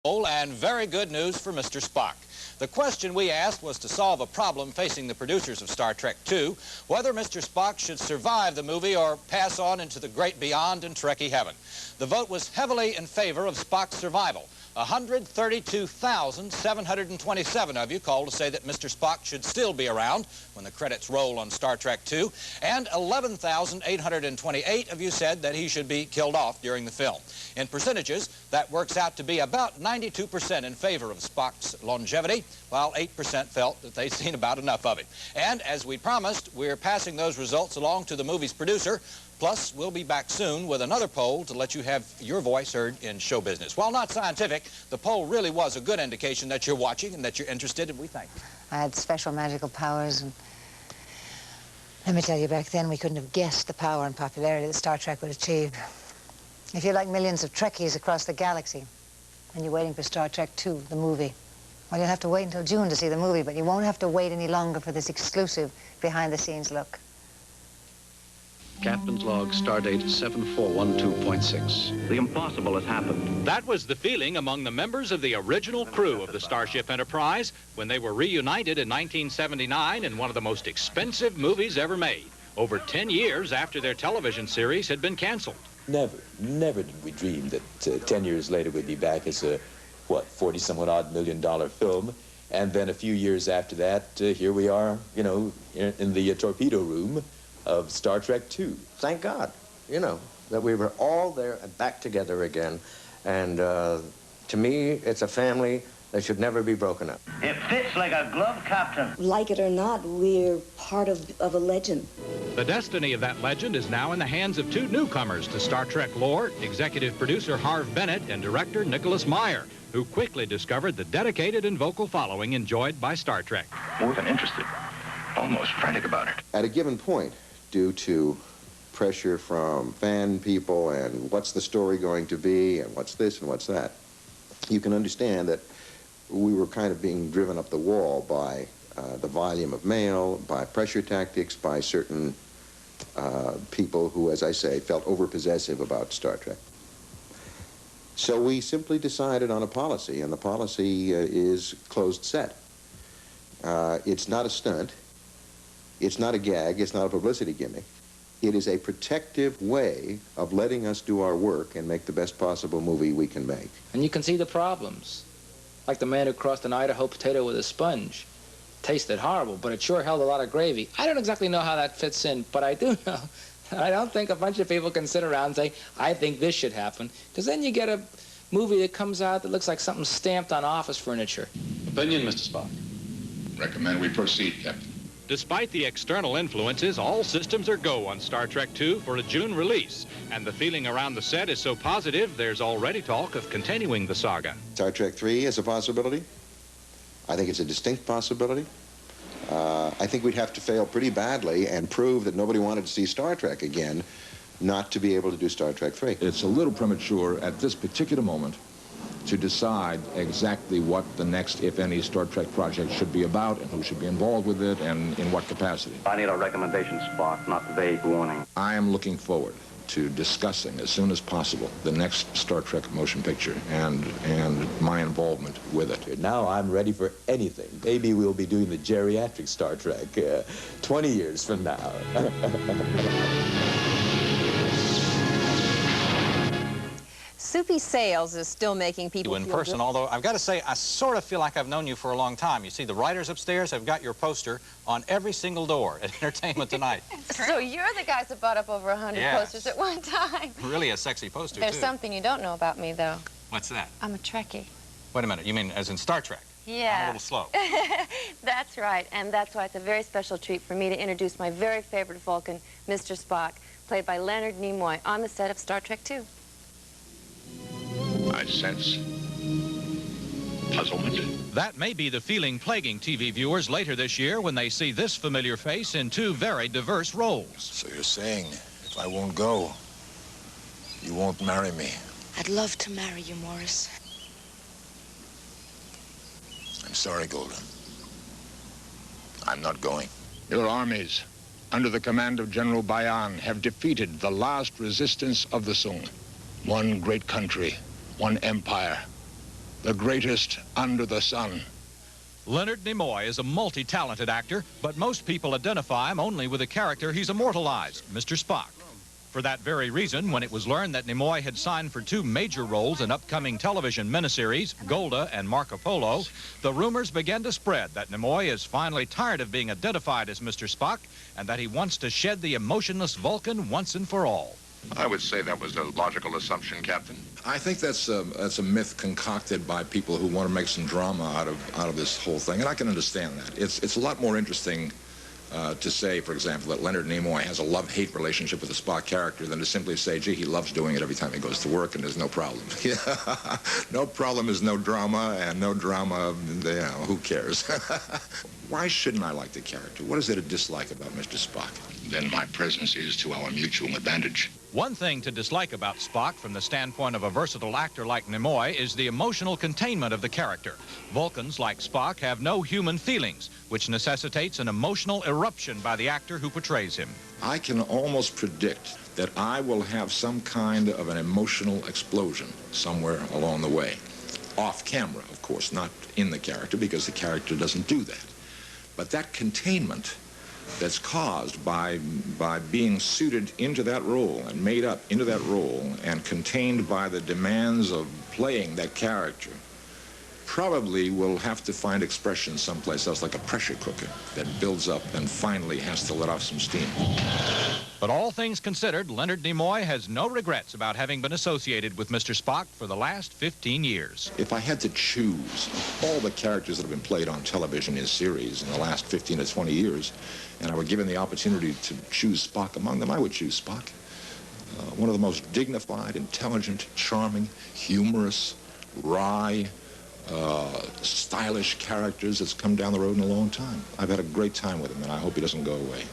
And very good news for Mr. Spock. The question we asked was to solve a problem facing the producers of Star Trek II, whether Mr. Spock should survive the movie or pass on into the great beyond in Trekkie heaven. The vote was heavily in favor of Spock's survival. 132,727 of you called to say that Mr. Spock should still be around when the credits roll on Star Trek II, and 11,828 of you said that he should be killed off during the film. In percentages, that works out to be about 92% in favor of Spock's longevity, while 8% felt that they'd seen about enough of him. And as we promised, we're passing those results along to the movie's producer. Plus, we'll be back soon with another poll to let you have your voice heard in show business. While not scientific, the poll really was a good indication that you're watching and that you're interested, and we thank you. I had special magical powers, and let me tell you, back then we couldn't have guessed the power and popularity that Star Trek would achieve. If you're like millions of Trekkies across the galaxy, and you're waiting for Star Trek II, the movie, well, you'll have to wait until June to see the movie, but you won't have to wait any longer for this exclusive behind-the-scenes look. Captain's log, stardate 7412.6. The impossible has happened. That was the feeling among the members of the original crew of the Starship Enterprise when they were reunited in 1979 in one of the most expensive movies ever made, over 10 years after their television series had been canceled. Never did we dream that 10 years later we'd be back as a, what, 40-somewhat-odd million-dollar film. And then a few years after that, here we are, you know, in the torpedo room of Star Trek II. Thank God, you know, that we were all there and back together again. And to me, it's a family that should never be broken up. It fits like a glove, Captain. Like it or not, we're part of a legend. The destiny of that legend is now in the hands of two newcomers to Star Trek lore, executive producer Harv Bennett and director Nicholas Meyer, who quickly discovered the dedicated and vocal following enjoyed by Star Trek. More than interested, almost frantic about it. At a given point, due to pressure from fan people and what's the story going to be and what's this and what's that, you can understand that we were kind of being driven up the wall by the volume of mail, by pressure tactics, by certain people who, as I say, felt overpossessive about Star Trek. So we simply decided on a policy, and the policy is closed set. It's not a stunt. It's not a gag, it's not a publicity gimmick. It is a protective way of letting us do our work and make the best possible movie we can make. And you can see the problems. Like the man who crossed an Idaho potato with a sponge. Tasted horrible, but it sure held a lot of gravy. I don't exactly know how that fits in, but I do know. I don't think a bunch of people can sit around and say, I think this should happen. Because then you get a movie that comes out that looks like something stamped on office furniture. Opinion, Mr. Spock? Recommend we proceed, Captain. Despite the external influences, all systems are go on Star Trek II for a June release. And the feeling around the set is so positive, there's already talk of continuing the saga. Star Trek III is a possibility. I think it's a distinct possibility. I think we'd have to fail pretty badly and prove that nobody wanted to see Star Trek again not to be able to do Star Trek III. It's a little premature at this particular moment to decide exactly what the next, if any, Star Trek project should be about and who should be involved with it and in what capacity. I need a recommendation, Spock, not vague warning. I am looking forward to discussing as soon as possible the next Star Trek motion picture and my involvement with it. Now I'm ready for anything. Maybe we'll be doing the geriatric Star Trek 20 years from now. Soupy Sales is still making people in person, good. Although I've got to say, I sort of feel like I've known you for a long time. You see, the writers upstairs have got your poster on every single door at Entertainment Tonight. So you're the guys that bought up over 100 posters at one time. Really a sexy poster, There's too. something you don't know about me, though. What's that? I'm a Trekkie. Wait a minute, you mean as in Star Trek? Yeah. I'm a little slow. That's right, and that's why it's a very special treat for me to introduce my very favorite Vulcan, Mr. Spock, played by Leonard Nimoy, on the set of Star Trek II. I sense puzzlement. That may be the feeling plaguing TV viewers later this year when they see this familiar face in two very diverse roles. So you're saying, if I won't go, you won't marry me? I'd love to marry you, Morris. I'm sorry, Golden. I'm not going. Your armies, under the command of General Bayan, have defeated the last resistance of the Sung. One great country, one empire. The greatest under the sun. Leonard Nimoy is a multi-talented actor, but most people identify him only with the character he's immortalized, Mr. Spock. For that very reason, when it was learned that Nimoy had signed for 2 major roles in upcoming television miniseries, Golda and Marco Polo, the rumors began to spread that Nimoy is finally tired of being identified as Mr. Spock and that he wants to shed the emotionless Vulcan once and for all. I would say that was a logical assumption, Captain. I think that's a myth concocted by people who want to make some drama out of this whole thing, and I can understand that. It's a lot more interesting to say, for example, that Leonard Nimoy has a love-hate relationship with the Spock character than to simply say, gee, he loves doing it every time he goes to work and there's no problem. No problem is no drama, and no drama, you know, who cares? Why shouldn't I like the character? What is there to dislike about Mr. Spock? Then my presence is to our mutual advantage. One thing to dislike about Spock from the standpoint of a versatile actor like Nimoy is the emotional containment of the character. Vulcans, like Spock, have no human feelings, which necessitates an emotional eruption by the actor who portrays him. I can almost predict that I will have some kind of an emotional explosion somewhere along the way. Off camera, of course, not in the character, because the character doesn't do that. But that containment that's caused by being suited into that role and made up into that role and contained by the demands of playing that character probably will have to find expression someplace else, like a pressure cooker that builds up and finally has to let off some steam. But all things considered, Leonard Nimoy has no regrets about having been associated with Mr. Spock for the last 15 years. If I had to choose all the characters that have been played on television in series in the last 15 to 20 years, and I were given the opportunity to choose Spock among them, I would choose Spock. One of the most dignified, intelligent, charming, humorous, wry, stylish characters that's come down the road in a long time. I've had a great time with him, and I hope he doesn't go away.